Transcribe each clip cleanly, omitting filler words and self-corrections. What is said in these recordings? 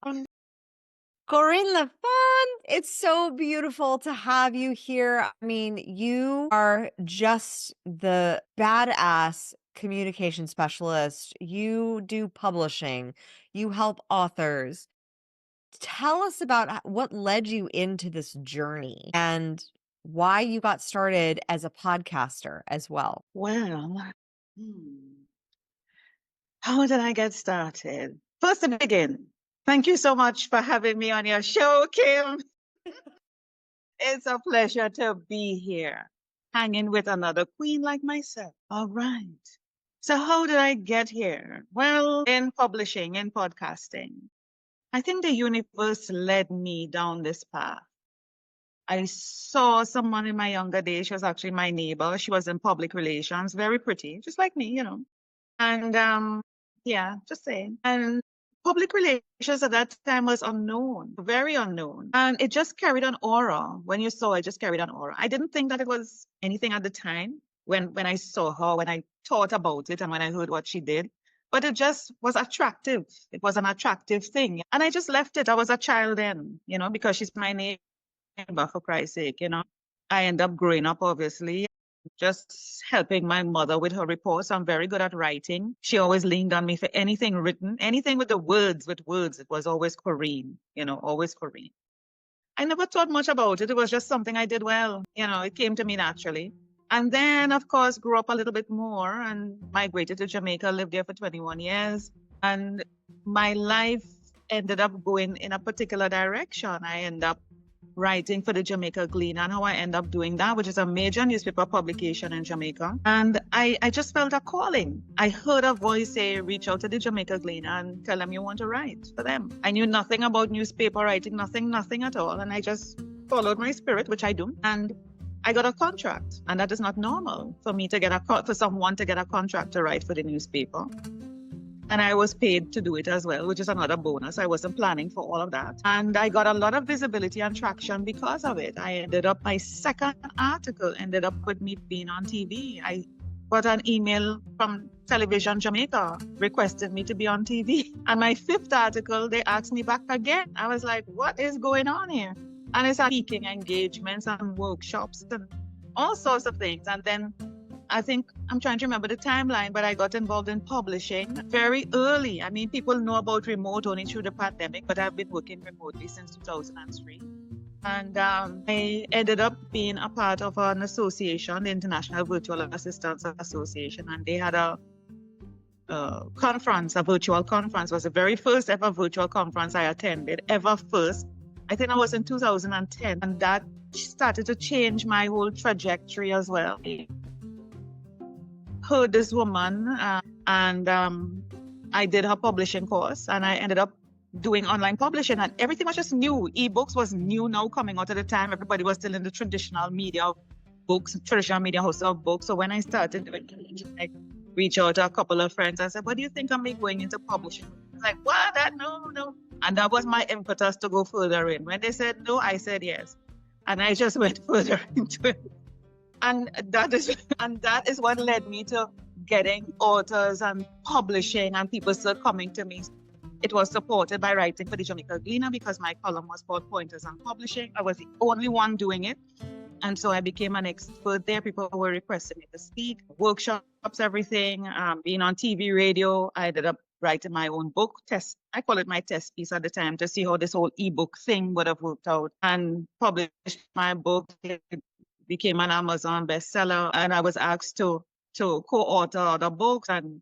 Um, Corine the Fun, it's so beautiful to have you here. I mean, you are just the badass communication specialist. You do publishing, you help authors. Tell us about what led you into this journey and why you got started as a podcaster as well. Well, hmm, how did I get started? First to begin, thank you so much for having me on your show, Kim. It's a pleasure to be here, hanging with another queen like myself. All right. So, how did I get here? Well, in publishing, in podcasting, I think the universe led me down this path. I saw someone in my younger days. She was actually my neighbor. She was in public relations, very pretty, just like me. And yeah, just saying. And public relations at that time was unknown, very unknown. And it just carried an aura. When you saw it, just carried an aura. I didn't think that it was anything at the time when I saw her, when I thought about it and when I heard what she did. But it just was attractive. It was an attractive thing. And I just left it. I was a child then, because she's my neighbor, for Christ's sake. I end up growing up, obviously, just helping my mother with her reports. I'm very good at writing. She always leaned on me for anything written, anything with words. It was always Corine, always Corine. I never thought much about it. It was just something I did well. It came to me naturally. And then, of course, grew up a little bit more and migrated to Jamaica, lived there for 21 years. And my life ended up going in a particular direction. I ended up writing for the Jamaica Gleaner, and how I end up doing that, which is a major newspaper publication in Jamaica. And I just felt a calling. I heard a voice say, reach out to the Jamaica Gleaner and tell them you want to write for them. I knew nothing about newspaper writing, nothing at all. And I just followed my spirit, which I do. And I got a contract. And that is not normal for me to for someone to get a contract to write for the newspaper. And I was paid to do it as well, which is another bonus. I wasn't planning for all of that. And I got a lot of visibility and traction because of it. My second article ended up with me being on TV. I got an email from Television Jamaica requesting me to be on TV. And my fifth article, they asked me back again. I was like, what is going on here? And it's speaking engagements and workshops and all sorts of things. And then I think I'm trying to remember the timeline, but I got involved in publishing very early. I mean, people know about remote only through the pandemic, but I've been working remotely since 2003. And I ended up being a part of an association, the International Virtual Assistants Association, and they had a conference, a virtual conference. It was the very first ever virtual conference I attended, ever first. I think I was in 2010, and that started to change my whole trajectory as well. Heard this woman and I did her publishing course and I ended up doing online publishing and everything was just new. Ebooks was new now coming out at the time. Everybody was still in the traditional media of books, traditional media house of books. So when I started doing I reached out to a couple of friends and said, what do you think of me going into publishing? I was like, what? No. And that was my impetus to go further in. When they said no, I said yes. And I just went further into it. And that is what led me to getting authors and publishing and people still coming to me. It was supported by writing for the Jamaica Gleaner because my column was called Pointers on Publishing. I was the only one doing it. And so I became an expert there. People were requesting me to speak, workshops, everything, being on TV, radio. I ended up writing my own book, I call it my test piece at the time to see how this whole ebook thing would have worked out, and published my book. It became an Amazon bestseller, and I was asked to co-author other books, and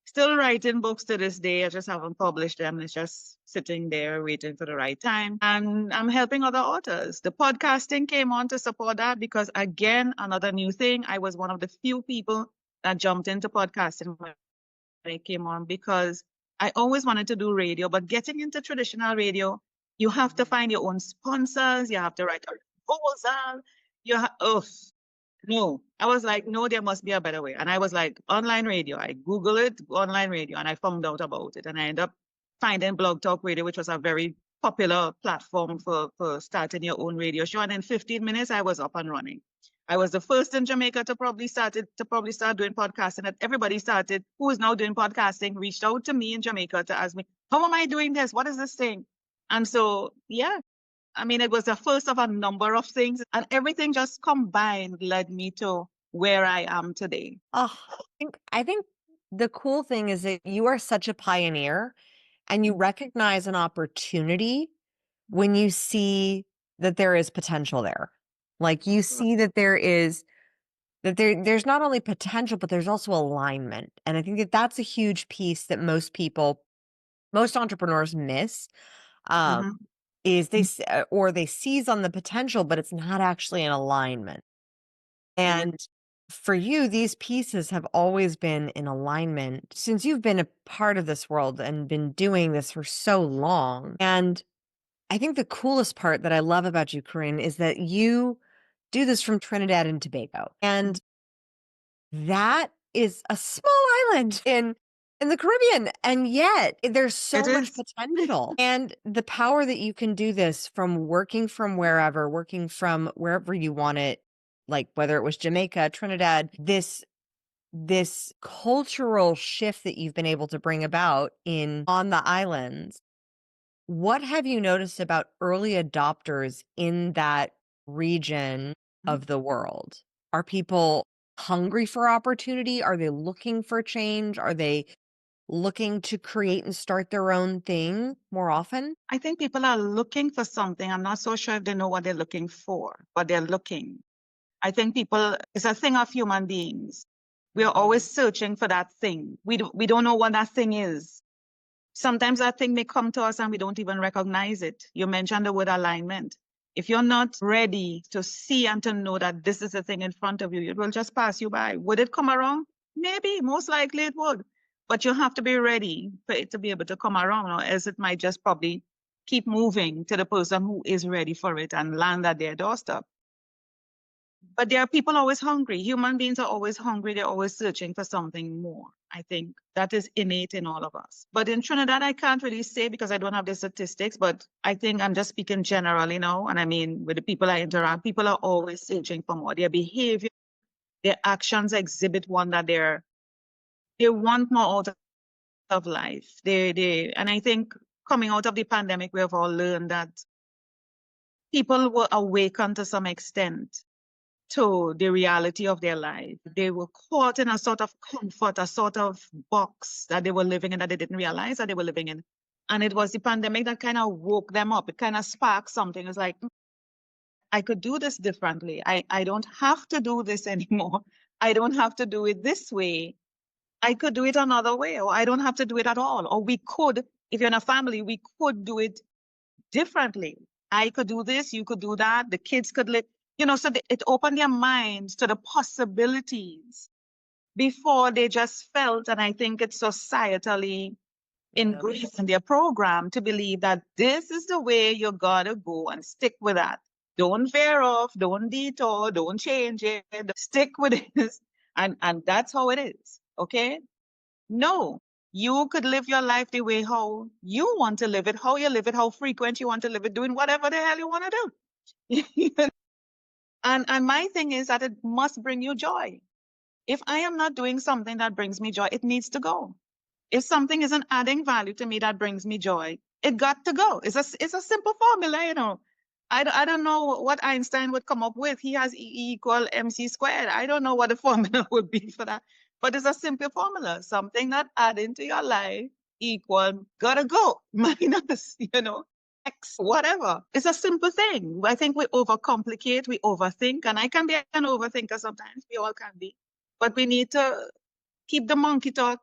still writing books to this day. I just haven't published them. It's just sitting there waiting for the right time. And I'm helping other authors. The podcasting came on to support that because, again, another new thing. I was one of the few people that jumped into podcasting when it came on because I always wanted to do radio, but getting into traditional radio, you have to find your own sponsors. You have to write a proposal. No. I was like, no, there must be a better way. And I was like, online radio. I Googled it, online radio, and I found out about it. And I ended up finding Blog Talk Radio, which was a very popular platform for starting your own radio show. And in 15 minutes, I was up and running. I was the first in Jamaica to probably start doing podcasting. And everybody who is now doing podcasting, reached out to me in Jamaica to ask me, how am I doing this? What is this thing? And so, yeah, I mean, it was the first of a number of things, and everything just combined led me to where I am today. Oh, I think the cool thing is that you are such a pioneer and you recognize an opportunity when you see that there is potential there. Like you see that there's not only potential, but there's also alignment. And I think that that's a huge piece that most entrepreneurs miss. Um, Mhm. is or they seize on the potential, but it's not actually in alignment. Yeah. And for you, these pieces have always been in alignment since you've been a part of this world and been doing this for so long. And I think the coolest part that I love about you, Corinne, is that you do this from Trinidad and Tobago. And that is a small island in the Caribbean, and yet there's It so much is. potential. And the power that you can do this from working from wherever, working from wherever you want it, like whether it was Jamaica, Trinidad, this cultural shift that you've been able to bring about in on the islands. What have you noticed about early adopters in that region of the world? Are people hungry for opportunity? Are they looking for change? Are they looking to create and start their own thing more often? I think people are looking for something. I'm not so sure if they know what they're looking for, but they're looking. I think people, it's a thing of human beings. We are always searching for that thing. We don't know what that thing is. Sometimes that thing may come to us and we don't even recognize it. You mentioned the word alignment. If you're not ready to see and to know that this is the thing in front of you, it will just pass you by. Would it come around? Maybe, most likely it would. But you have to be ready for it to be able to come around, or else it might just probably keep moving to the person who is ready for it and land at their doorstep. But there are people always hungry. Human beings are always hungry. They're always searching for something more. I think that is innate in all of us. But in Trinidad, I can't really say because I don't have the statistics, but I think I'm just speaking generally now. And I mean, with the people I interact, people are always searching for more. Their behavior, their actions exhibit one that they want more out of life. And I think coming out of the pandemic, we have all learned that people were awakened to some extent to the reality of their life. They were caught in a sort of comfort, a sort of box that they were living in that they didn't realize that they were living in. And it was the pandemic that kind of woke them up. It kind of sparked something. It's like, I could do this differently. I don't have to do this anymore. I don't have to do it this way. I could do it another way, or I don't have to do it at all. Or we could, if you're in a family, we could do it differently. I could do this, you could do that, the kids could live, so it opened their minds to the possibilities before they just felt, and I think it's societally Yeah. ingrained in their program to believe that this is the way you gotta go and stick with that. Don't veer off, don't detour, don't change it, stick with this. And that's how it is. Okay? No, you could live your life the way how you want to live it, how you live it, how frequent you want to live it, doing whatever the hell you want to do. And my thing is that it must bring you joy. If I am not doing something that brings me joy, it needs to go. If something isn't adding value to me that brings me joy, it got to go. It's a simple formula. I don't know what Einstein would come up with. He has E equal MC squared. I don't know what the formula would be for that, but it's a simple formula. Something that add into your life equal gotta go minus, X, whatever. It's a simple thing. I think we overcomplicate, we overthink, and I can be an overthinker sometimes. We all can be, but we need to keep the monkey talk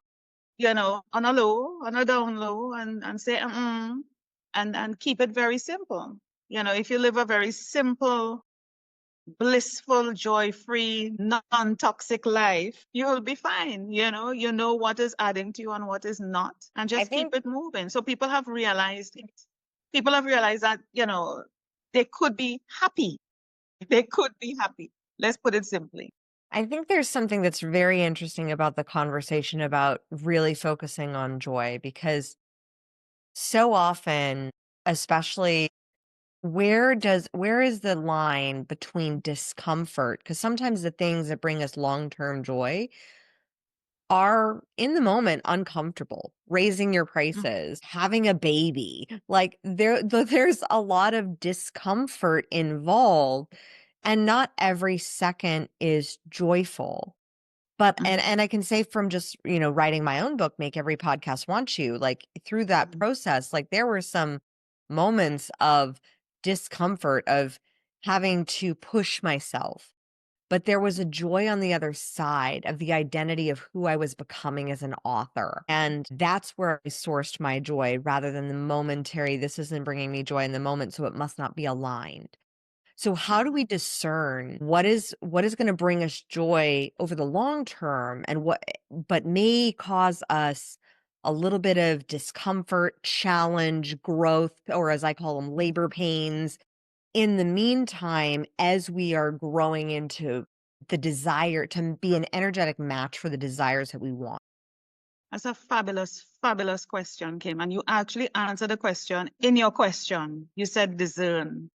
on a low, on a down low, and say, and keep it very simple. If you live a very simple, blissful, joy-free, non-toxic life, you'll be fine. You know what is adding to you and what is not, and I just keep think it moving. So people have realized it. People have realized that, they could be happy. They could be happy. Let's put it simply. I think there's something that's very interesting about the conversation about really focusing on joy because so often, especially where is the line between discomfort? Because sometimes the things that bring us long-term joy are in the moment uncomfortable, raising your Mm, prices, having a baby. Like there's a lot of discomfort involved and not every second is joyful. But mhm, and I can say from just, writing my own book, Make Every Podcast Want You, like through that mhm, process, like there were some moments of discomfort of having to push myself, but there was a joy on the other side of the identity of who I was becoming as an author. And that's where I sourced my joy rather than the momentary, this isn't bringing me joy in the moment, so it must not be aligned. So how do we discern what is going to bring us joy over the long term and what but may cause us a little bit of discomfort, challenge, growth, or as I call them, labor pains in the meantime, as we are growing into the desire to be an energetic match for the desires that we want. That's a fabulous, fabulous question, Kim. And you actually answered the question in your question. You said discern.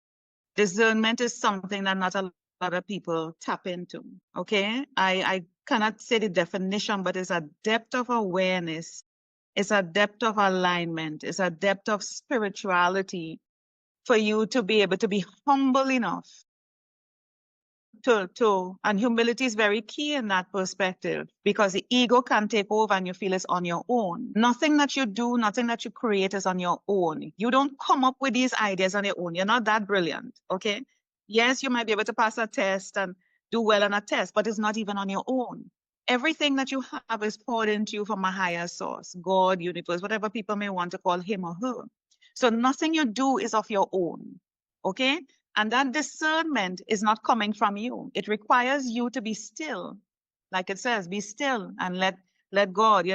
Discernment is something that not a lot of people tap into. Okay. I cannot say the definition, but it's a depth of awareness. It's a depth of alignment. It's a depth of spirituality for you to be able to be humble enough and humility is very key in that perspective because the ego can take over and you feel it's on your own. Nothing that you do, nothing that you create is on your own. You don't come up with these ideas on your own. You're not that brilliant. Okay. Yes, you might be able to pass a test and do well on a test, but it's not even on your own. Everything that you have is poured into you from a higher source, God, universe, whatever people may want to call him or her. So nothing you do is of your own. Okay. And that discernment is not coming from you. It requires you to be still. Like it says, be still and let God,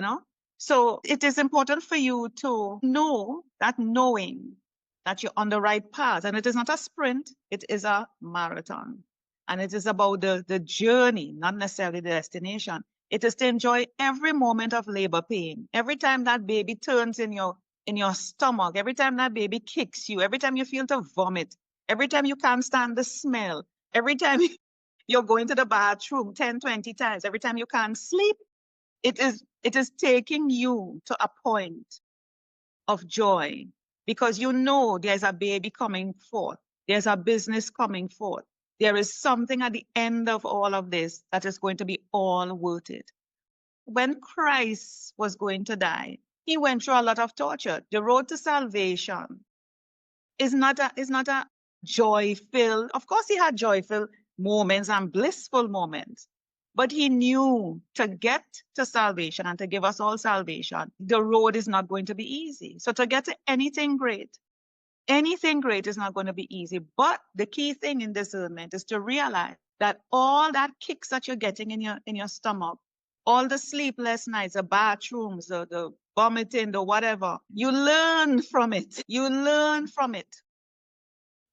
So it is important for you to know that knowing that you're on the right path. And it is not a sprint, it is a marathon. And it is about the journey, not necessarily the destination. It is to enjoy every moment of labor pain. Every time that baby turns in your stomach, every time that baby kicks you, every time you feel to vomit, every time you can't stand the smell, every time you're going to the bathroom 10, 20 times, every time you can't sleep, it is taking you to a point of joy because you know there's a baby coming forth. There's a business coming forth. There is something at the end of all of this that is going to be all worth it. When Christ was going to die, he went through a lot of torture. The road to salvation is not a joy filled. Of course, he had joyful moments and blissful moments, but he knew to get to salvation and to give us all salvation, the road is not going to be easy. So to get to anything great is not going to be easy. But the key thing in discernment is to realize that all that kicks that you're getting in your stomach, all the sleepless nights, the bathrooms, the vomiting, the whatever, you learn from it. You learn from it.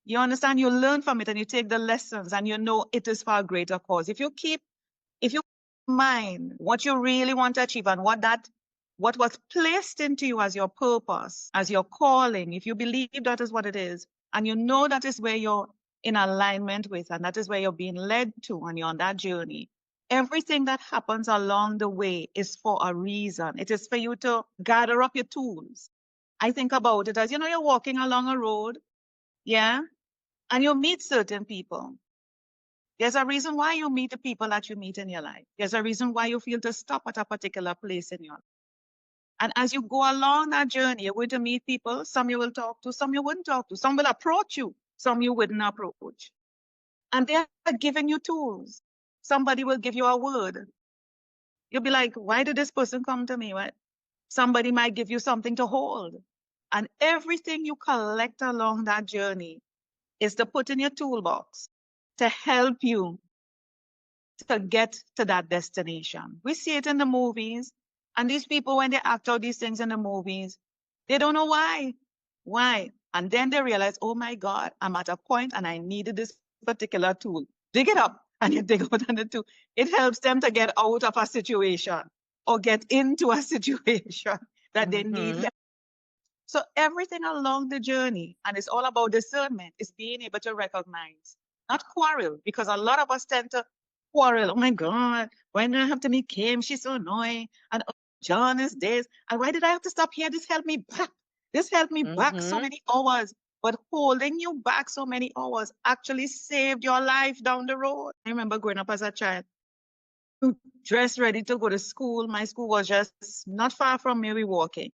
You understand? You learn from it and you take the lessons and you know it is for a greater cause. If you mind what you really want to achieve and what was placed into you as your purpose, as your calling, if you believe that is what it is, and you know that is where you're in alignment with, and that is where you're being led to, and you're on that journey, everything that happens along the way is for a reason. It is for you to gather up your tools. I think about it as, you're walking along a road, yeah, and you meet certain people. There's a reason why you meet the people that you meet in your life. There's a reason why you feel to stop at a particular place in your life. And as you go along that journey, you're going to meet people. Some you will talk to, some you wouldn't talk to. Some will approach you, some you wouldn't approach. And they're giving you tools. Somebody will give you a word. You'll be like, why did this person come to me? What? Somebody might give you something to hold. And everything you collect along that journey is to put in your toolbox to help you to get to that destination. We see it in the movies. And these people, when they act out these things in the movies, they don't know why. Why? And then they realize, oh my God, I'm at a point and I needed this particular tool. Dig it up and you dig out on the tool. It helps them to get out of a situation or get into a situation that they need Mhm. help. So everything along the journey, and it's all about discernment, is being able to recognize, not quarrel, because a lot of us tend to quarrel. Oh my God, why did I have to meet Kim? She's so annoying. And oh, John is this. And why did I have to stop here? This helped me back. This helped me back so Mhm. many hours. But holding you back so many hours actually saved your life down the road. I remember growing up as a child, dressed ready to go to school. My school was just not far from me. We walking.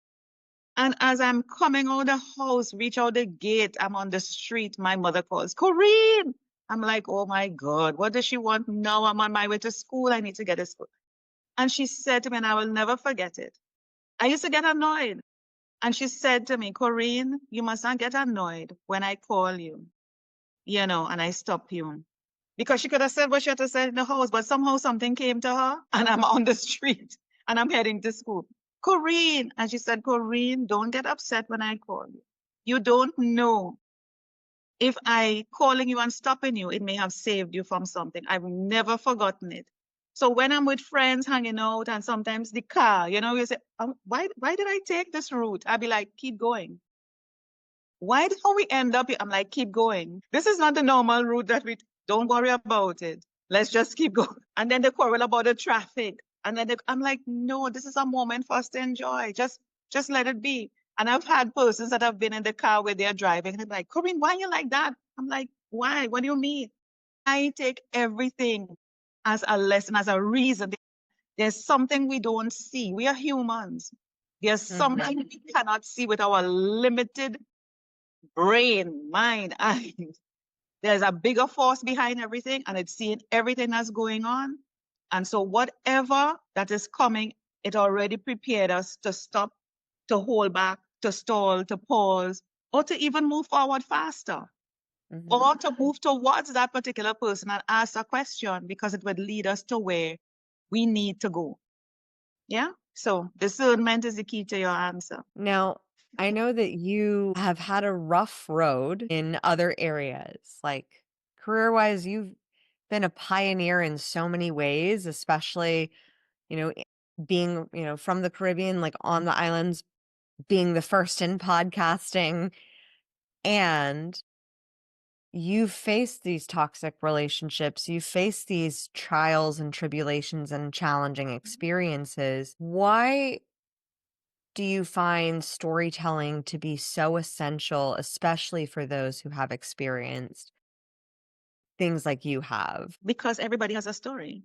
And as I'm coming out the house, reach out the gate, I'm on the street. My mother calls, Corine. I'm like, oh my God, what does she want now? I'm on my way to school. I need to get to school. And she said to me, and I will never forget it. I used to get annoyed. And she said to me, Corine, you must not get annoyed when I call you, and I stop you. Because she could have said what she had to say in the house, but somehow something came to her and I'm on the street and I'm heading to school. Corine. And she said, Corine, don't get upset when I call you. You don't know if I calling you and stopping you, it may have saved you from something. I've never forgotten it. So when I'm with friends hanging out and sometimes the car, you say, why did I take this route? I'd be like, keep going. Why did we end up here? I'm like, keep going. This is not the normal route that we don't worry about it. Let's just keep going. And then they quarrel about the traffic. And then I'm like, no, this is a moment for us to enjoy. Just let it be. And I've had persons that have been in the car where they're driving and they're like, Corinne, why are you like that? I'm like, why? What do you mean? I take everything as a lesson, as a reason. There's something we don't see. We are humans. There's something Mhm. we cannot see with our limited brain, mind, eyes. There's a bigger force behind everything, and it's seeing everything that's going on. And so, whatever that is coming, it already prepared us to stop, to hold back, to stall, to pause, or to even move forward faster, Mhm. or to move towards that particular person and ask a question because it would lead us to where we need to go. Yeah. So, discernment is the key to your answer. Now, I know that you have had a rough road in other areas. Like career-wise, you've been a pioneer in so many ways, especially, being, from the Caribbean, like on the islands, being the first in podcasting. And you face these toxic relationships, you face these trials and tribulations and challenging experiences. Why do you find storytelling to be so essential, especially for those who have experienced things like you have? Because everybody has a story.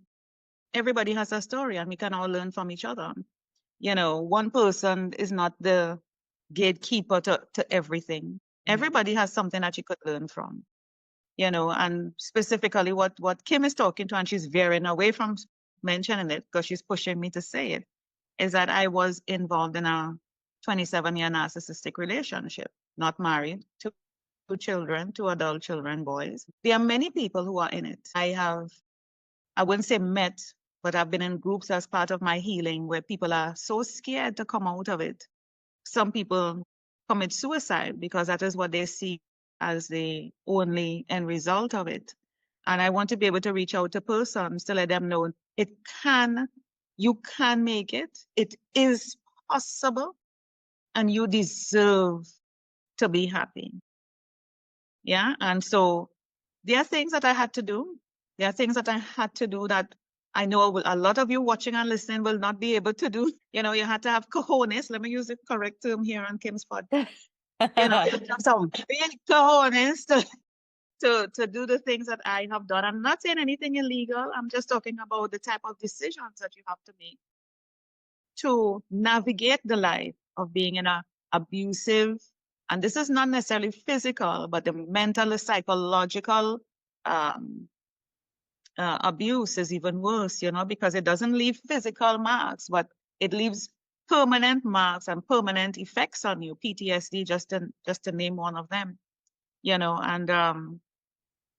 Everybody has a story, and we can all learn from each other. One person is not the gatekeeper to everything. Mhm. Everybody has something that you could learn from, and specifically what Kim is talking to, and she's veering away from mentioning it because she's pushing me to say it, is that I was involved in a 27-year narcissistic relationship, not married, two children, two adult children, boys. There are many people who are in it. I wouldn't say met, but I've been in groups as part of my healing where people are so scared to come out of it. Some people commit suicide because that is what they see as the only end result of it. And I want to be able to reach out to persons to let them know you can make it. It is possible, and you deserve to be happy. Yeah. And so there are things that I had to do. There are things that I had to do that I know a lot of you watching and listening will not be able to do. You had to have cojones. Let me use the correct term here on Kim's pod. You have to have some big cojones to do the things that I have done. I'm not saying anything illegal. I'm just talking about the type of decisions that you have to make to navigate the life of being in a abusive, and this is not necessarily physical, but the mental, psychological um, abuse is even worse, because it doesn't leave physical marks, but it leaves permanent marks and permanent effects on you. PTSD, just to name one of them, and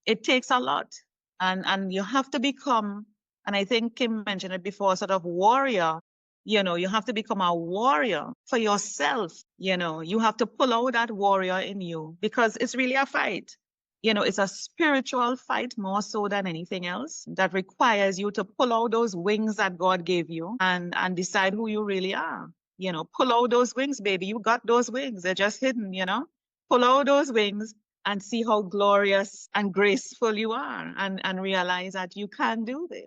it takes a lot, and you have to become, and I think Kim mentioned it before, sort of warrior. You have to become a warrior for yourself. You have to pull out that warrior in you because it's really a fight. It's a spiritual fight more so than anything else that requires you to pull out those wings that God gave you and decide who you really are. Pull out those wings, baby. You got those wings. They're just hidden. Pull out those wings and see how glorious and graceful you are, and realize that you can do this.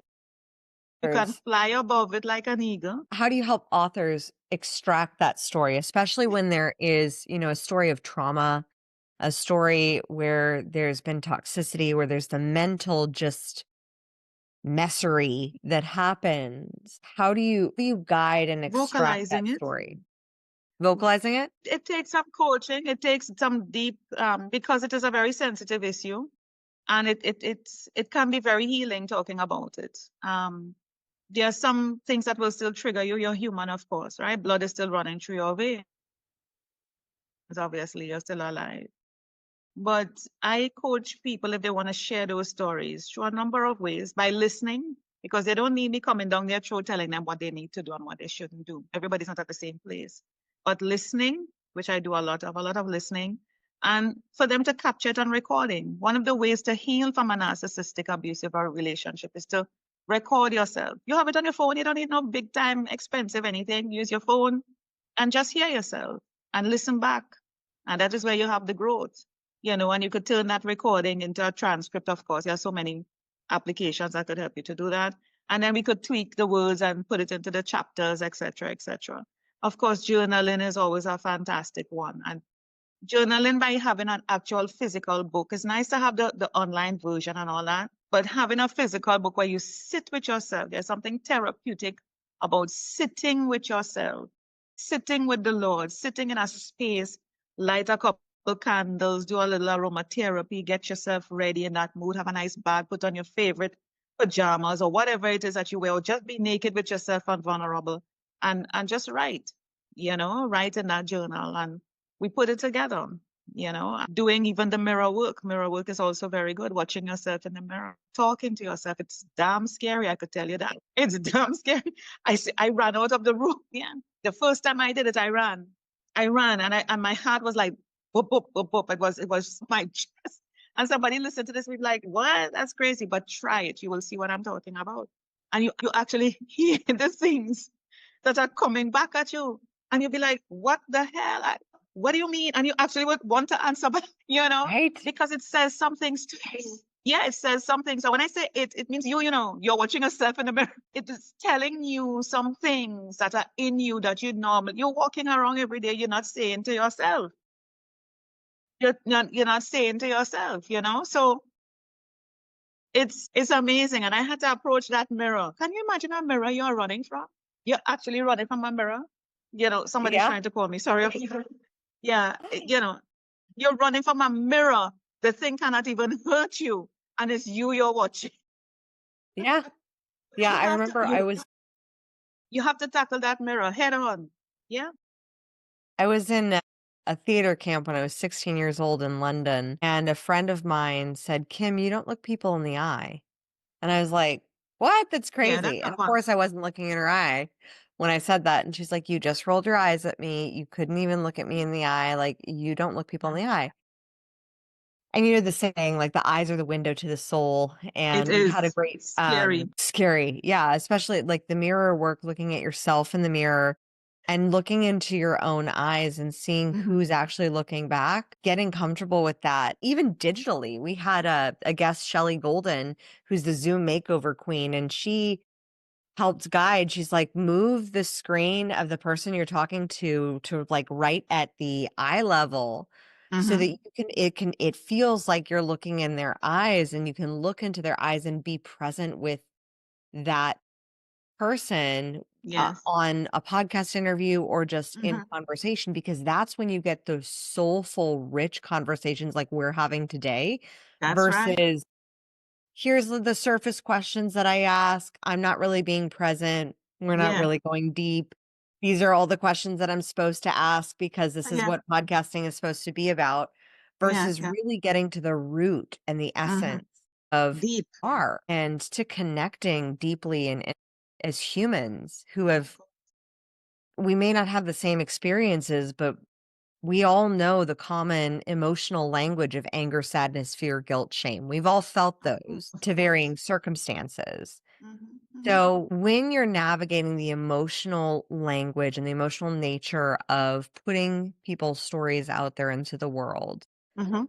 You can Words. fly above it like an eagle. How do you help authors extract that story, especially when there is, a story of trauma, a story where there's been toxicity, where there's the mental just messery that happens? How do you guide and extract Vocalizing that it. story? Vocalizing it? It takes some coaching. It takes some deep, because it is a very sensitive issue, and it can be very healing talking about it. There are some things that will still trigger you. You're human, of course, right? Blood is still running through your veins. Obviously, you're still alive. But I coach people if they want to share those stories through a number of ways by listening, because they don't need me coming down their throat telling them what they need to do and what they shouldn't do. Everybody's not at the same place. But listening, which I do a lot of listening, and for them to capture it on recording. One of the ways to heal from a narcissistic, abusive or relationship is to record yourself. You have it on your phone. You don't need no big time, expensive anything. Use your phone and just hear yourself and listen back. And that is where you have the growth, and you could turn that recording into a transcript, of course. There are so many applications that could help you to do that. And then we could tweak the words and put it into the chapters, etc., etc. Of course, journaling is always a fantastic one. And journaling by having an actual physical book. It's nice to have the online version and all that, but having a physical book where you sit with yourself, there's something therapeutic about sitting with yourself, sitting with the Lord, sitting in a space, light a couple candles, do a little aromatherapy, get yourself ready in that mood, have a nice bath, put on your favorite pajamas or whatever it is that you wear, or just be naked with yourself and vulnerable, and just write, write in that journal. And we put it together, doing even the mirror work. Mirror work is also very good. Watching yourself in the mirror, talking to yourself. It's damn scary. I could tell you that. It's damn scary. I ran out of the room. Yeah. The first time I did it, I ran. And my heart was like, boop, boop, boop, boop. It was my chest. And somebody listened to this, we'd be like, what? That's crazy. But try it. You will see what I'm talking about. And you actually hear the things that are coming back at you. And you'll be like, what the hell? What do you mean? And you actually would want to answer back, Right? because it says some things to you. Yeah, it says something. So when I say it means you're watching yourself in the mirror. It is telling you some things that are in you that you're walking around every day. You're not saying to yourself. You're not saying to yourself, So it's amazing. And I had to approach that mirror. Can you imagine a mirror you're running from? You're actually running from a mirror. Somebody's Yeah. trying to call me. Sorry. Yeah, you're running from a mirror. The thing cannot even hurt you, and it's you're watching. Yeah. But Yeah, you I have to remember you have to tackle that mirror head on. Yeah. I was in a theater camp when I was 16 years old in London, and a friend of mine said, "Kim, you don't look people in the eye." And I was like, "What? That's Yeah, that's crazy." And a of one. course, I wasn't looking in her eye when I said that. And she's like, "You just rolled your eyes at me. You couldn't even look at me in the eye. Like, you don't look people in the eye." And the saying, like, the eyes are the window to the soul. It And we had a is great, scary. scary, yeah, especially like the mirror work, looking at yourself in the mirror and looking into your own eyes and seeing Hmm. who's actually looking back, getting comfortable with that, even digitally. We had a guest, Shelley Golden, who's the Zoom makeover queen, and she helped guide. She's like, move the screen of the person you're talking to like right at the eye level so that Hmm. it feels like you're looking in their eyes, and you can look into their eyes and be present with that person Yes. on a podcast interview or just in Hmm. conversation, because that's when you get those soulful, rich conversations like we're having today That's right. versus here's the surface questions that I ask. I'm not really being present. We're not Yeah. really going deep. These are all the questions that I'm supposed to ask because this is Yeah. what podcasting is supposed to be about, Yeah. versus Yeah. really getting to the root and the Hmm. essence of Deep. are and to connecting deeply and as humans who Of have course. we may not have the same experiences, but we all know the common emotional language of anger, sadness, fear, guilt, shame. We've all felt Mhm. those Of to course. varying circumstances. Hmm. Hmm. So, when you're navigating the emotional language and the emotional nature of putting people's stories out there into the world, Hmm.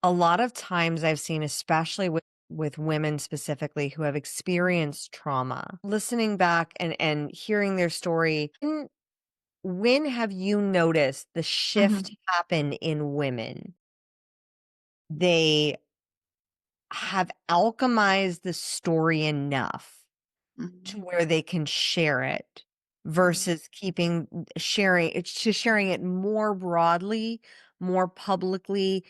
A lot of times I've seen, especially with women specifically who have experienced trauma, listening back and hearing their story, when have you noticed the shift Mhm, happen in women? They have alchemized the story enough to mhm, where they can share it mhm, versus sharing it more broadly, more publicly,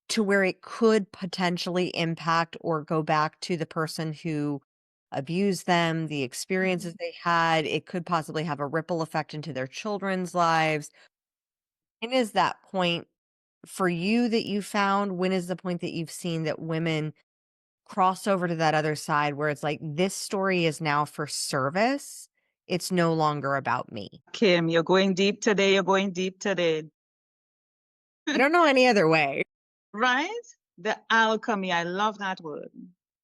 to where it could potentially impact or go back to the person who abused them, the experiences mhm. they had. It could possibly have a ripple effect into their children's lives. When is that point for you that you found? When is the point that you've seen that women cross over to that other side where it's like, this story is now for service? It's no longer about me. Kim, you're going deep today. You're going deep today. I don't know any other way. Right? The alchemy. I love that word.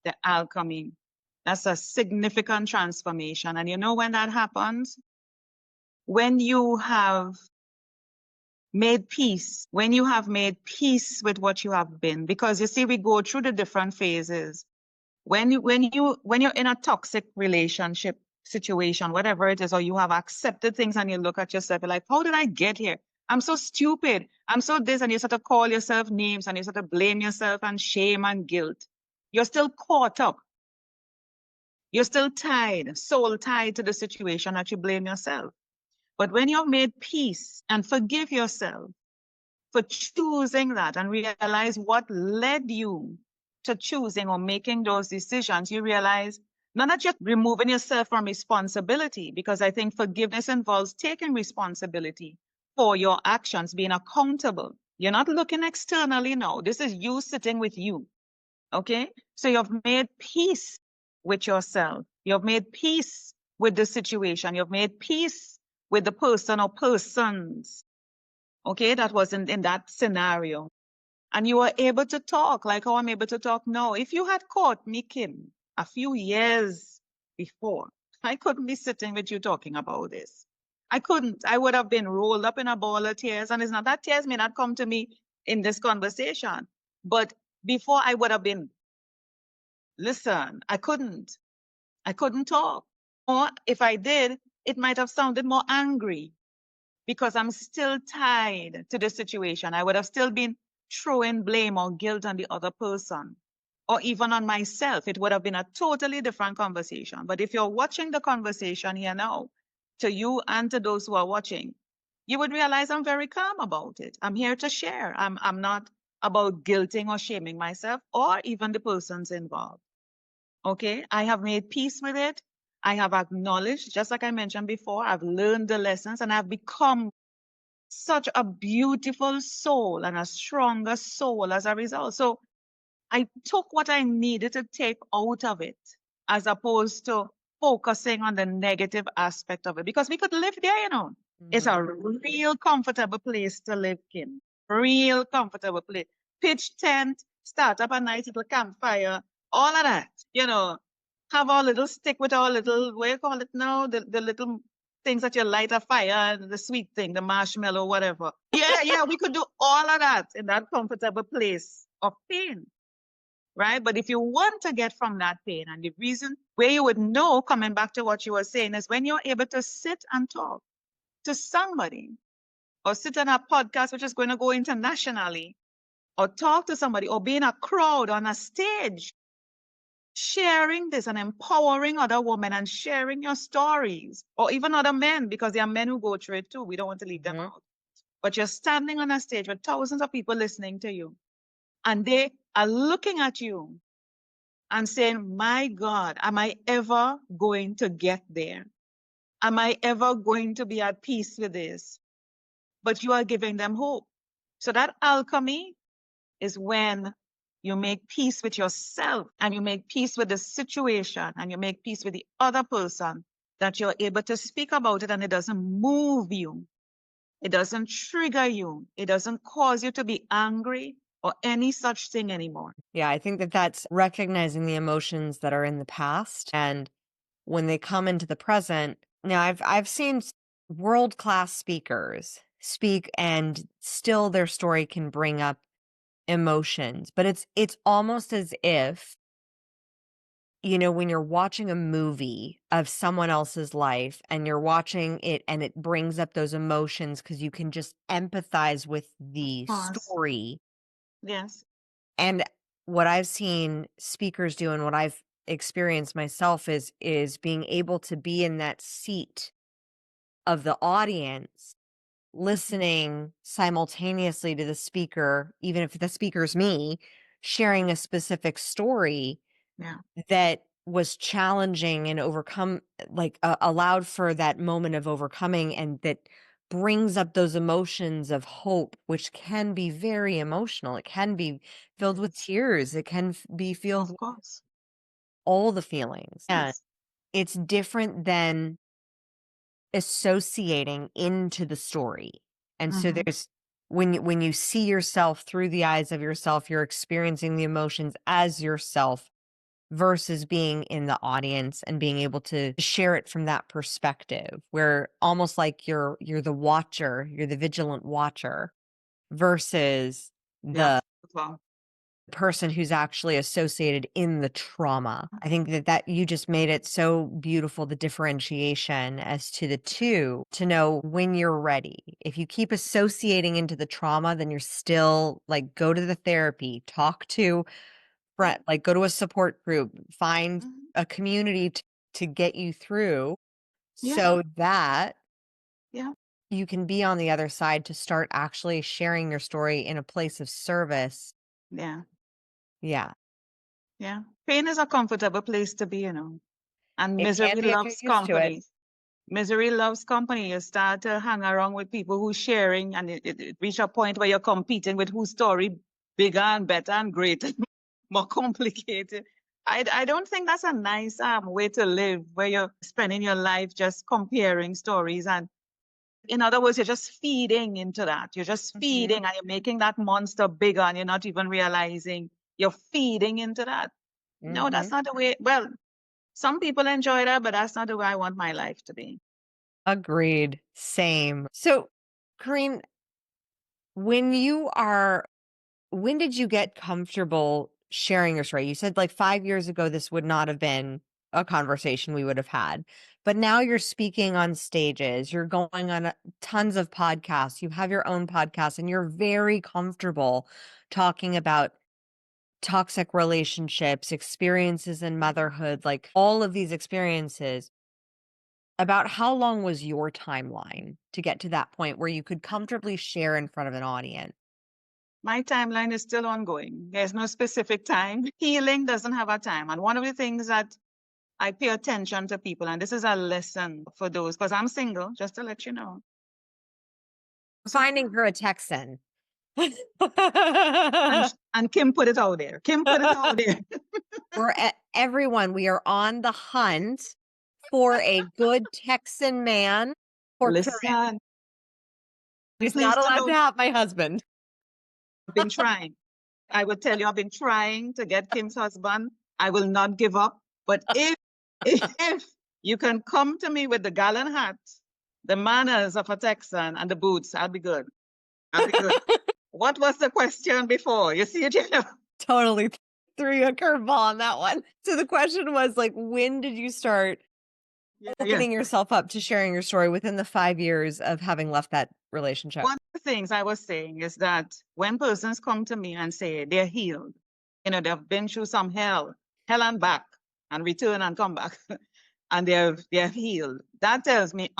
The alchemy. That's a significant transformation. And you know when that happens? When you have made peace, when you have made peace with what you have been. Because you see, we go through the different phases. When you're in a toxic relationship situation, whatever it is, or you have accepted things and you look at yourself, you're like, how did I get here? I'm so stupid. I'm so this, and you sort of call yourself names and you sort of blame yourself and shame and guilt. You're still caught up. You're still tied, soul tied to the situation that you blame yourself. But when you've made peace and forgive yourself for choosing that and realize what led you to choosing or making those decisions, you realize not that you're removing yourself from responsibility, because I think forgiveness involves taking responsibility for your actions, being accountable. You're not looking externally now. This is you sitting with you. Okay? So you've made peace with yourself. You've made peace with the situation. You've made peace with the person or persons, okay, that was in that scenario. And you were able to talk like how I'm able to talk now. If you had caught me, Kim, a few years before, I couldn't be sitting with you talking about this. I couldn't. I would have been rolled up in a ball of tears. And it's not that tears may not come to me in this conversation. But before I would have been, listen, I couldn't. I couldn't talk. Or if I did, it might have sounded more angry, because I'm still tied to the situation. I would have still been throwing blame or guilt on the other person or even on myself. It would have been a totally different conversation. But if you're watching the conversation here now, to you and to those who are watching, you would realize I'm very calm about it. I'm here to share. I'm not about guilting or shaming myself or even the persons involved. Okay, I have made peace with it. I have acknowledged, just like I mentioned before, I've learned the lessons and I've become such a beautiful soul and a stronger soul as a result. So I took what I needed to take out of it as opposed to focusing on the negative aspect of it, because we could live there, you know. It's a Mhm. real comfortable place to live in. Real comfortable place. Pitch tent, start up a nice little campfire, all of that, you know. Have our little stick with our little, what you call it now? The little things that you light a fire, the sweet thing, the marshmallow, whatever. Yeah, yeah, we could do all of that in that comfortable place of pain, right? But if you want to get from that pain, and the reason where you would know, coming back to what you were saying, is when you're able to sit and talk to somebody, or sit on a podcast which is going to go internationally, or talk to somebody, or be in a crowd on a stage, sharing this and empowering other women and sharing your stories, or even other men, because there are men who go through it too. We don't want to leave them Mhm. out. But you're standing on a stage with thousands of people listening to you, and they are looking at you and saying, my God, am I ever going to get there? Am I ever going to be at peace with this? But you are giving them hope. So that alchemy is when you make peace with yourself and you make peace with the situation and you make peace with the other person, that you're able to speak about it and it doesn't move you. It doesn't trigger you. It doesn't cause you to be angry or any such thing anymore. Yeah, I think that that's recognizing the emotions that are in the past, and when they come into the present. Now, I've seen world-class speakers speak and still their story can bring up emotions, but it's almost as if, you know, when you're watching a movie of someone else's life and you're watching it and it brings up those emotions because you can just empathize with the Pause. story. Yes. And what I've seen speakers do and what I've experienced myself is being able to be in that seat of the audience, Mhm. listening simultaneously to the speaker, even if the speaker's me, sharing a specific story Yeah. that was challenging and allowed for that moment of overcoming, and that brings up those emotions of hope, which can be very emotional. It can be filled with Yes. tears. It can be filled Of with course. all the feelings. And Yes. it's different than associating into the story. And so Hmm. there's when you see yourself through the eyes of yourself, you're experiencing the emotions as yourself versus being in the audience and being able to share it from that perspective, where almost like you're the watcher, you're the vigilant watcher versus Yeah. the Well, person who's actually associated in the trauma. I think that you just made it so beautiful, the differentiation as to the two, to know when you're ready. If you keep associating into the trauma, then you're still like, go to the therapy, talk to yeah. like go to a support group, find Mhm. a community to get you through Yeah. so that Yeah. you can be on the other side to start actually sharing your story in a place of service. Yeah. Yeah. Yeah. Pain is a comfortable place to be, and It can misery be if you're loves used to it. company. Misery loves company. You start to hang around with people who sharing, and it reach a point where you're competing with whose story bigger and better and greater, more complicated. I don't think that's a nice way to live, where you're spending your life just comparing stories. And in other words, you're just feeding into that. You're just Mhm, feeding and you're making that monster bigger and you're not even realizing you're feeding into that. No, that's mhm. not the way. Well, some people enjoy that, but that's not the way I want my life to be. Agreed. Same. So, Corine, when you are when did you get comfortable sharing your story? You said like 5 years ago, this would not have been a conversation we would have had. But now you're speaking on stages, you're going on tons of podcasts, you have your own podcast, and you're very comfortable talking about toxic relationships, experiences in motherhood, like all of these experiences. About how long was your timeline to get to that point where you could comfortably share in front of an audience? My timeline is still ongoing. There's no specific time. Healing doesn't have a time. And one of the things that I pay attention to people, and this is a lesson for those, because I'm single, just to let you know. So, Finding her a Texan. and Kim put it out there. Kim put it out there. Everyone, we are on the hunt for a good Texan man for Corinne. Listen, I'm She's not pleased to allowed know to have my husband. I've been trying. I will tell you, I've been trying to get Kim's husband. I will not give up. But if you can come to me with the gallon hat, the manners of a Texan, and the boots, I'll be good. I'll be good. What was the question before? You see it, Totally threw you a curveball on that one. So the question was like, when did you start Yeah, yeah. opening yourself up to sharing your story within the 5 years of having left that relationship? One of the things I was saying is that when persons come to me and say they're healed, they've been through some hell and back, and return and come back, and they're healed. That tells me,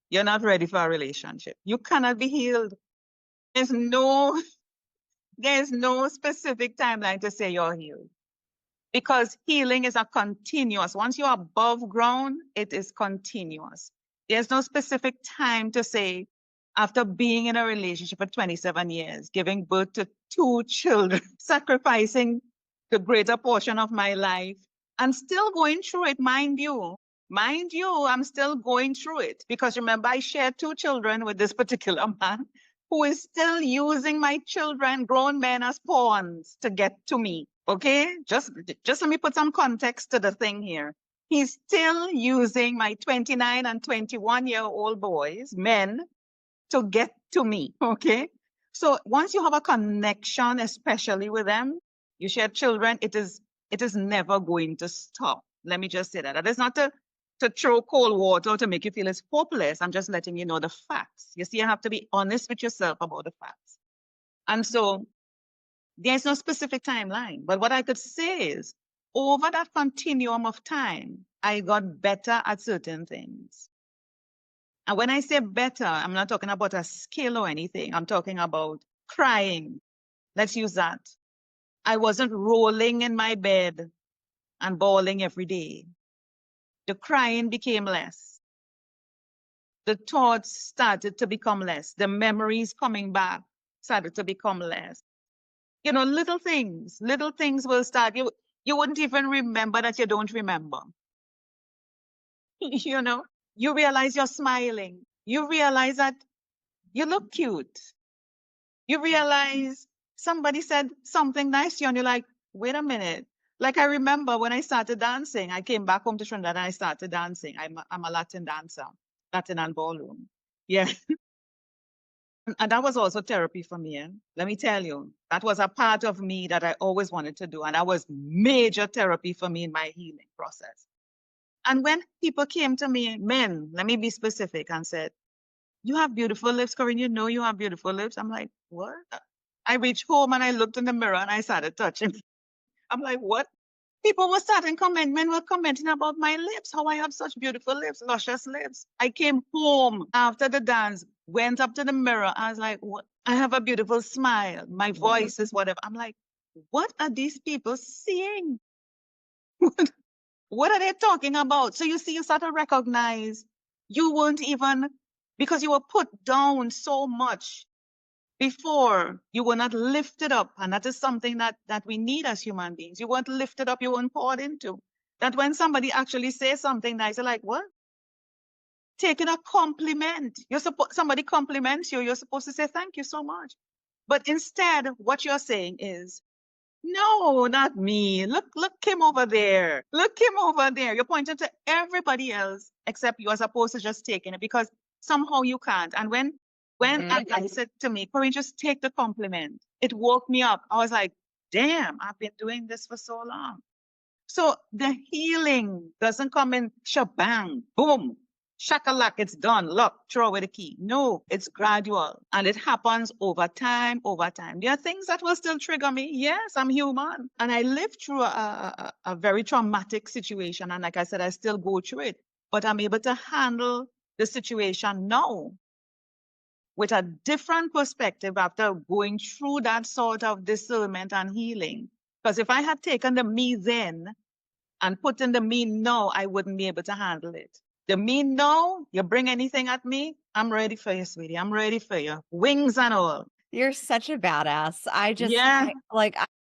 you're not ready for a relationship. You cannot be healed. There's no there's no specific timeline to say you're healed. Because healing is a continuous. Once you're above ground, it is continuous. There's no specific time to say, after being in a relationship for 27 years, giving birth to two children, sacrificing the greater portion of my life, and still going through it, mind you. Mind you, I'm still going through it. Because remember, I shared two children with this particular man who is still using my children, grown men, as pawns to get to me. Okay, just let me put some context to the thing here. He's still using my 29 and 21-year-old boys, men, to get to me. Okay, So once you have a connection, especially with them, you share children, it is never going to stop. Let me just say that. That is not to throw cold water or to make you feel it's hopeless. I'm just letting you know the facts. You see, you have to be honest with yourself about the facts. And so there's no specific timeline. But what I could say is over that continuum of time, I got better at certain things. And when I say better, I'm not talking about a skill or anything. I'm talking about crying. Let's use that. I wasn't rolling in my bed and bawling every day. The crying became less. The thoughts started to become less. The memories coming back started to become less. You know, little things will start. You wouldn't even remember that you don't remember. You know, you realize you're smiling. You realize that you look cute. You realize somebody said something nice to you and you're like, wait a minute. Like I remember when I started dancing, I came back home to Trinidad and I started dancing. I'm a Latin dancer, Latin and ballroom. Yeah. And that was also therapy for me. Let me tell you, that was a part of me that I always wanted to do. And that was major therapy for me in my healing process. And when people came to me, men, let me be specific, and said, you have beautiful lips, Corine. You know you have beautiful lips. I'm like, what? I reached home and I looked in the mirror and I started touching. I'm like, what? People were starting comment. Men were commenting about my lips, how I have such beautiful lips, luscious lips. I came home after the dance, went up to the mirror. I was like, what? I have a beautiful smile. My voice is whatever. I'm like, what are these people seeing? What are they talking about? So you see, you start to recognize you weren't even, because you were put down so much before, you were not lifted up. And that is something that we need as human beings. You weren't lifted up, you weren't poured into. That when somebody actually says something nice, you're like, what? Taking a compliment. Somebody compliments you, you're supposed to say, thank you so much. But instead, what you're saying is, no, not me. Look him over there. Look him over there. You're pointing to everybody else except you, as opposed to just taking it because somehow you can't. And when I said to me, Corey, just take the compliment. It woke me up. I was like, damn, I've been doing this for so long. So the healing doesn't come in shabang, boom, shakalak, it's done. Look, throw away the key. No, it's gradual and it happens over time, over time. There are things that will still trigger me. Yes, I'm human. And I lived through a very traumatic situation. And like I said, I still go through it, but I'm able to handle the situation now with a different perspective after going through that sort of discernment and healing. Because if I had taken the me then and put in the me now, I wouldn't be able to handle it. The me now, you bring anything at me, I'm ready for you, sweetie. I'm ready for you. Wings and all. You're such a badass. Yeah,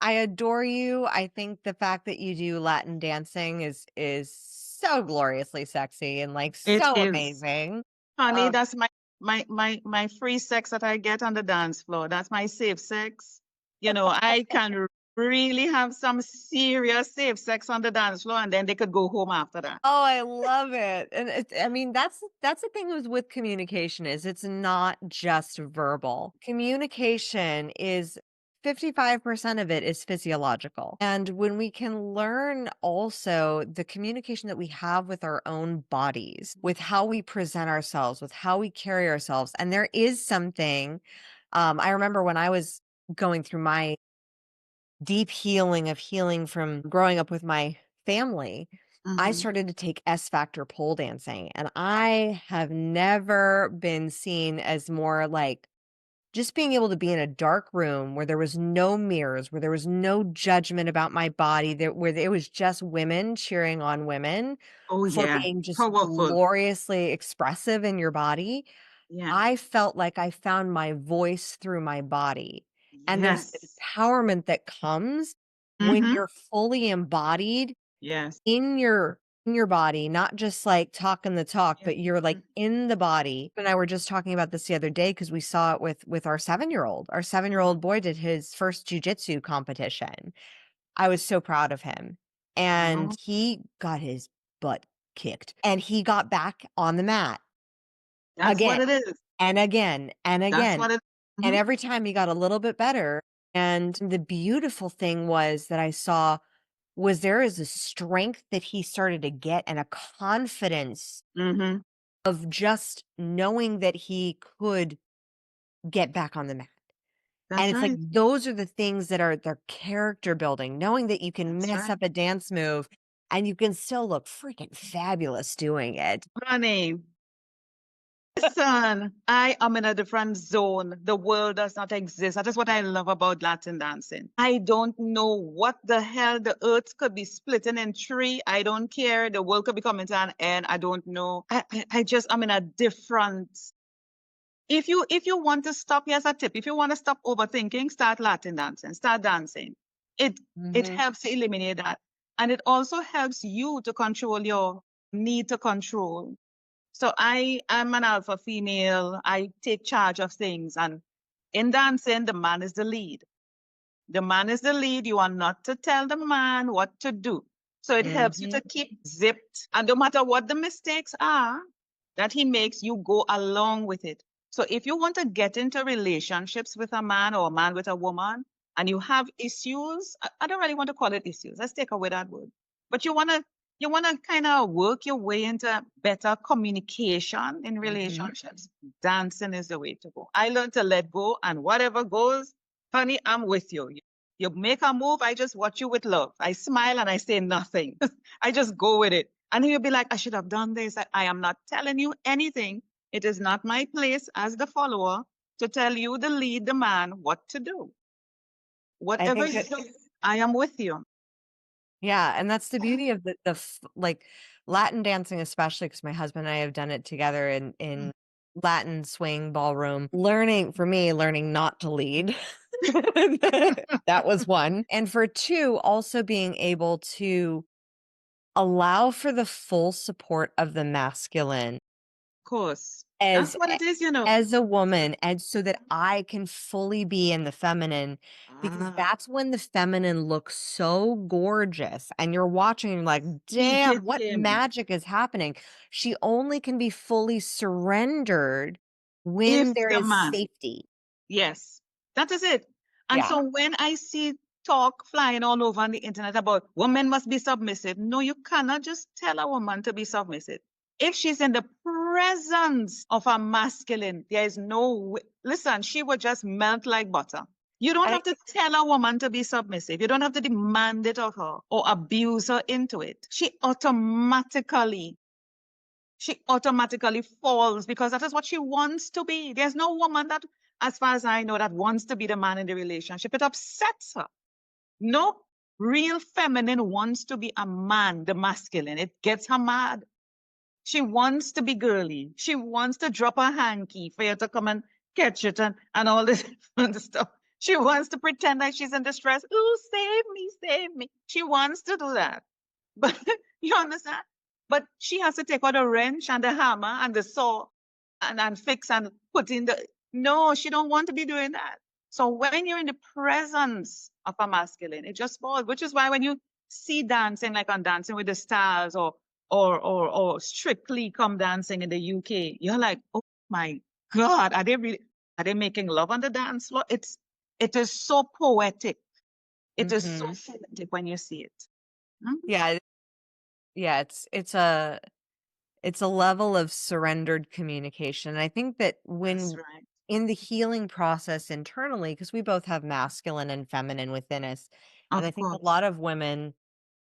I adore you. I think the fact that you do Latin dancing is so gloriously sexy and like it so is. amazing. Honey, Um, that's my free sex that I get on the dance floor. That's my safe sex. You know, I can really have some serious safe sex on the dance floor and then they could go home after that. oh, I love it. And I mean, that's the thing with communication is it's not just verbal. Communication is 55% of it is physiological. And when we can learn also the communication that we have with our own bodies, with how we present ourselves, with how we carry ourselves. And there is something, I remember when I was going through my deep healing of healing from growing up with my family, I Mm-hmm. started to take S Factor pole dancing, and I have never been seen as more like just being able to be in a dark room where there was no mirrors, where there was no judgment about my body, where it was just women cheering on women Oh for yeah, being just powerful. gloriously expressive in your body. Yeah. I felt like I found my voice through my body. And there's Yes. empowerment that comes when Mm-hmm. you're fully embodied Yes. in your body, not just like talking the talk, Yeah. but you're like Mhm. in the body. And I were just talking about this the other day because we saw it with our 7-year-old. Our 7-year-old boy did his first jujitsu competition. I was so proud of him. And Wow. he got his butt kicked. And he got back on the mat That's again what it is. and again and That's again. what it. And Mhm. every time he got a little bit better. And the beautiful thing was that I saw was there is a strength that he started to get and a confidence Mhm. of just knowing that he could get back on the mat. And That's it's like right. those are the things that are they're character building, knowing that you can That's mess right. up a dance move and you can still look freaking fabulous doing it. Honey, listen, I am in a different zone. The world does not exist. That is what I love about Latin dancing. I don't know what the hell the earth could be splitting in three. I don't care. The world could be coming to an end. I don't know. I just, I'm in a different. If you want to stop, here's a tip. If you want to stop overthinking, start Latin dancing. Start dancing. It it Mhm. helps to eliminate that. And it also helps you to control your need to control. So I am an alpha female. I take charge of things. And in dancing, the man is the lead. The man is the lead. You are not to tell the man what to do. So it helps you to Mhm. keep zipped. And no matter what the mistakes are that he makes, you go along with it. So if you want to get into relationships with a man or a man with a woman and you have issues, I don't really want to call it issues. Let's take away that word. But you want to kind of work your way into better communication in Mhm. relationships. Dancing is the way to go. I learned to let go, and whatever goes, honey, I'm with you. You make a move, I just watch you with love. I smile and I say nothing. I just go with it. And you'll be like, I should have done this. I am not telling you anything. It is not my place as the follower to tell you, the lead, the man, what to do. I Whatever think you that do, I am with you. yeah, and that's the beauty of like Latin dancing, especially because my husband and I have done it together in Latin swing ballroom. Learning for me, learning not to lead. That was one. And for two, also being able to allow for the full support of the masculine Of course. That's as what it is, you know. as a woman, and so that I can fully be in the feminine, because Ah, that's when the feminine looks so gorgeous and you're watching and you're like, speak damn, it, what Kim. magic is happening? She only can be fully surrendered when If there the is man, safety. yes, that is it. And Yeah. so when I see talk flying all over on the internet about women must be submissive, no, you cannot just tell a woman to be submissive. If she's in the presence of a masculine, there is no way. Listen, she would just melt like butter. You don't And I have to tell a woman to be submissive. You don't have to demand it of her or abuse her into it. She automatically falls because that is what she wants to be. There's no woman that, as far as I know, that wants to be the man in the relationship. It upsets her. No real feminine wants to be a man, the masculine. It gets her mad. She wants to be girly. She wants to drop a hanky for you to come and catch it and all this fun stuff. She wants to pretend like she's in distress. Ooh, save me, save me. She wants to do that. But you understand? But she has to take out the wrench and the hammer and the saw and fix and put in the. No, she don't want to be doing that. So when you're in the presence of a masculine, it just falls. Which is why when you see dancing like on Dancing with the Stars or Strictly Come Dancing in the UK, you're like, oh my God, are they making love on the dance floor? It is so poetic. It is so mhm. poetic when you see it. Mhm. Yeah, yeah, it's a level of surrendered communication. And I think that That's when right. in the healing process internally, because we both have masculine and feminine within us, and I Of think a course. lot of women,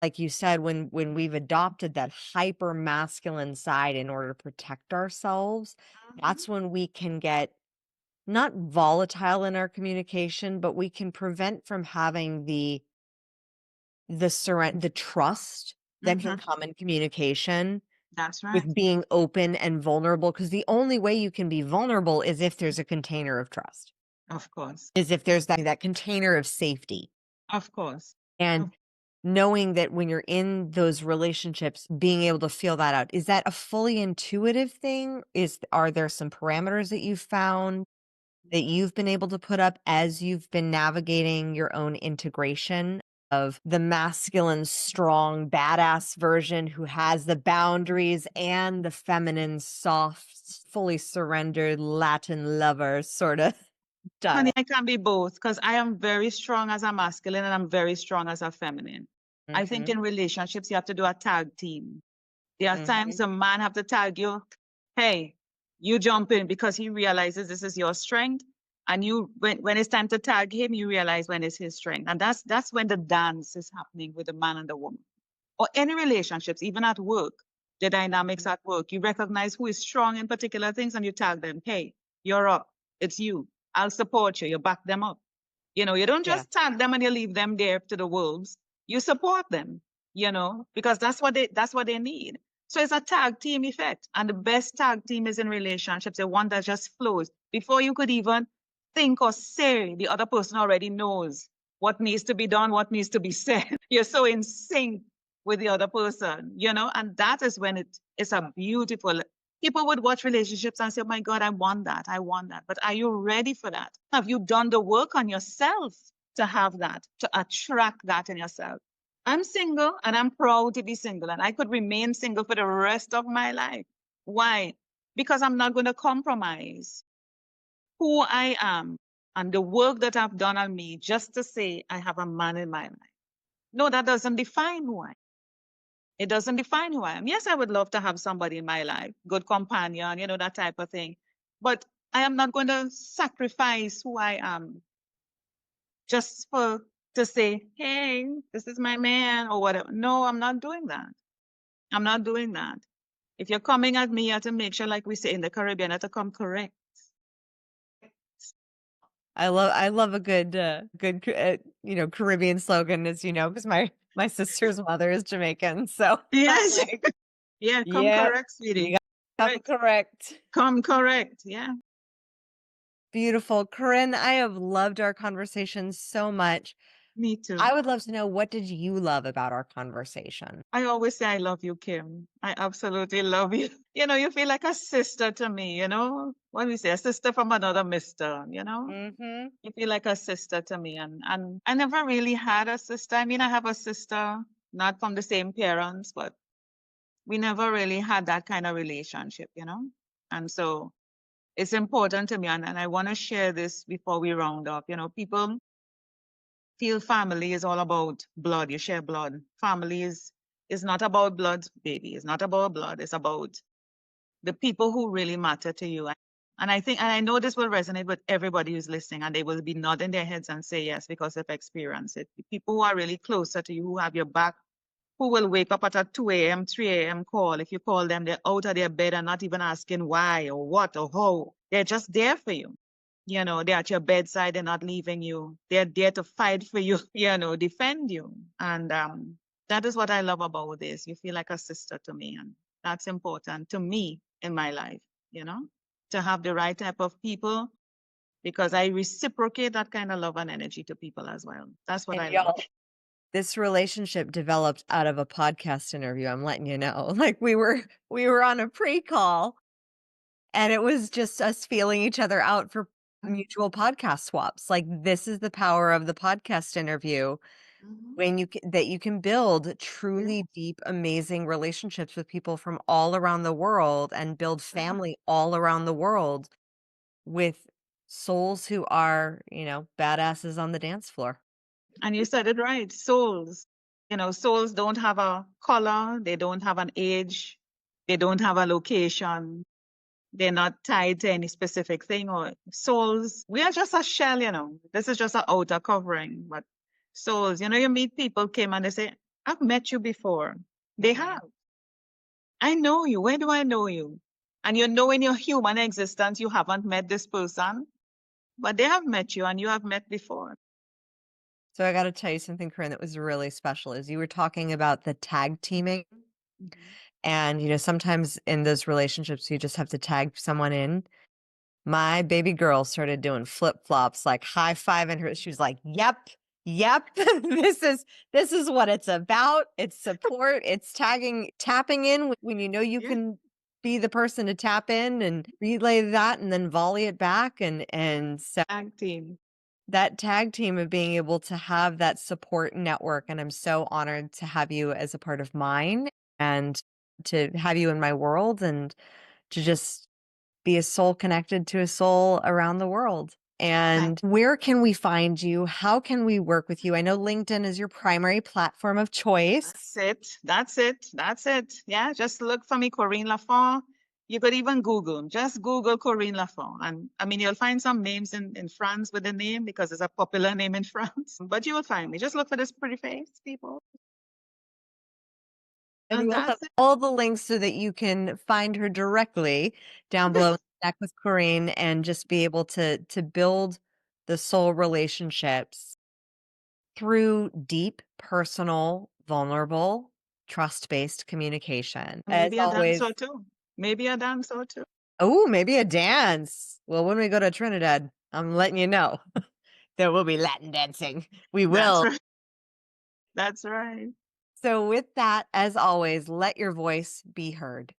like you said, when we've adopted that hyper masculine side in order to protect ourselves, Mhm. that's when we can get not volatile in our communication, but we can prevent from having the trust that can Mhm. come in communication That's right. with being open and vulnerable, because the only way you can be vulnerable is if there's a container of trust, Of course. is if there's that container of safety. Of course. And Of- knowing that when you're in those relationships, being able to feel that out. Is that a fully intuitive thing? Are there some parameters that you've found that you've been able to put up as you've been navigating your own integration of the masculine, strong, badass version who has the boundaries and the feminine, soft, fully surrendered Latin lover, sort of? Done. Honey, I can be both because I am very strong as a masculine and I'm very strong as a feminine. I think Mhm, in relationships, you have to do a tag team. There are times mhm. a man have to tag you, hey, you jump in because he realizes this is your strength. And you when it's time to tag him, you realize when it's his strength. And that's when the dance is happening with the man and the woman. Or any relationships, even at work, the dynamics at work. You recognize who is strong in particular things and you tag them. Hey, you're up. It's you. I'll support you. You back them up. You don't Yeah, just tag them and you leave them there to the wolves. You support them, because that's what they need. So it's a tag team effect. And the best tag team is in relationships, the one that just flows. Before you could even think or say, the other person already knows what needs to be done, what needs to be said. You're so in sync with the other person, and that is when it's a beautiful. People would watch relationships and say, oh my God, I want that. I want that. But are you ready for that? Have you done the work on yourself to have that, to attract that in yourself? I'm single and I'm proud to be single and I could remain single for the rest of my life. Why? Because I'm not going to compromise who I am and the work that I've done on me just to say I have a man in my life. No, that doesn't define who I am. It doesn't define who I am. Yes, I would love to have somebody in my life, good companion, that type of thing. But I am not going to sacrifice who I am just for to say, hey, this is my man or whatever. No, I'm not doing that. I'm not doing that. If you're coming at me, you have to make sure, like we say in the Caribbean, you have to come correct. I love a good Caribbean slogan, as you know, because my sister's mother is Jamaican, so I'm Yes. like, Yeah, come "Yep, correct, you sweetie. gotta come Correct. correct." Come correct. Yeah, Beautiful. Corinne, I have loved our conversation so much. me too. I would love to know, what did you love about our conversation? I always say I love you, Kim. I absolutely love you. You feel like a sister to me, What we say, a sister from another mister. Mhm. You feel like a sister to me. And I never really had a sister. I mean, I have a sister, not from the same parents, but we never really had that kind of relationship. And so it's important to me. And I want to share this before we round up. People feel family is all about blood. You share blood. Family is not about blood, baby. It's not about blood. It's about the people who really matter to you. And I think, and I know this will resonate with everybody who's listening, and they will be nodding their heads and say yes because they've experienced it. The people who are really closer to you, who have your back, who will wake up at a 2 a.m., 3 a.m. call. If you call them, they're out of their bed and not even asking why or what or how. They're just there for you. They're at your bedside, they're not leaving you. They're there to fight for you, defend you. And that is what I love about this. You feel like a sister to me. And that's important to me in my life, you know, to have the right type of people because I reciprocate that kind of love and energy to people as well. That's what And I love. y'all, this relationship developed out of a podcast interview, I'm letting you know. Like, we were on a pre-call, and it was just us feeling each other out for mutual podcast swaps. Like, this is the power of the podcast interview, Mhm. when you can build Yeah. truly deep, amazing relationships with people from all around the world and build Uh-huh. family all around the world with souls who are, badasses on the dance floor. And you said it right. Souls. Souls don't have a color, they don't have an age, they don't have a location. They're not tied to any specific thing or souls. We are just a shell. This is just an outer covering. But souls, you meet people came and they say, I've met you before. They Mhm. have. I know you. Where do I know you? And in your human existence, you haven't met this person, but they have met you and you have met before. So I got to tell you something, Corinne, that was really special. Is you were talking about the tag teaming, Mhm. and sometimes in those relationships you just have to tag someone in. My baby girl started doing flip-flops, like high-fiving her. She was like, "Yep, yep. This is what it's about. It's support. It's tapping in when you Yeah. can be the person to tap in and relay that and then volley it back." And so Tag team. that tag team of being able to have that support network, and I'm so honored to have you as a part of mine and to have you in my world and to just be a soul connected to a soul around the world. And where can we find you? How can we work with you? I know LinkedIn is your primary platform of choice. That's it. That's it. That's it. Yeah, just look for me, Corine Lafont. You could even Google, just Google Corine Lafont. And I mean, you'll find some names in France with the name because it's a popular name in France. But you will find me. Just look for this pretty face, people. And And we'll have that's it. all the links so that you can find her directly down below, connect with Corine, and just be able to build the soul relationships through deep, personal, vulnerable, trust-based communication. As Maybe a always, dancer too. Maybe a dancer too. oh, maybe a dance. Well, when we go to Trinidad, I'm letting you know there will be Latin dancing. We That's will. right. That's right. So, with that, as always, let your voice be heard.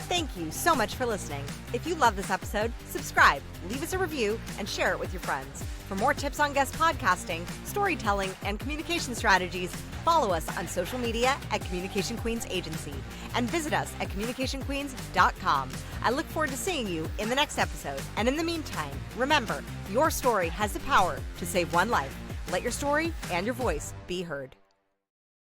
Thank you so much for listening. If you love this episode, subscribe, leave us a review, and share it with your friends. For more tips on guest podcasting, storytelling, and communication strategies, follow us on social media at Communication Queens Agency and visit us at communicationqueens.com. I look forward to seeing you in the next episode. And in the meantime, remember, your story has the power to save one life. Let your story and your voice be heard.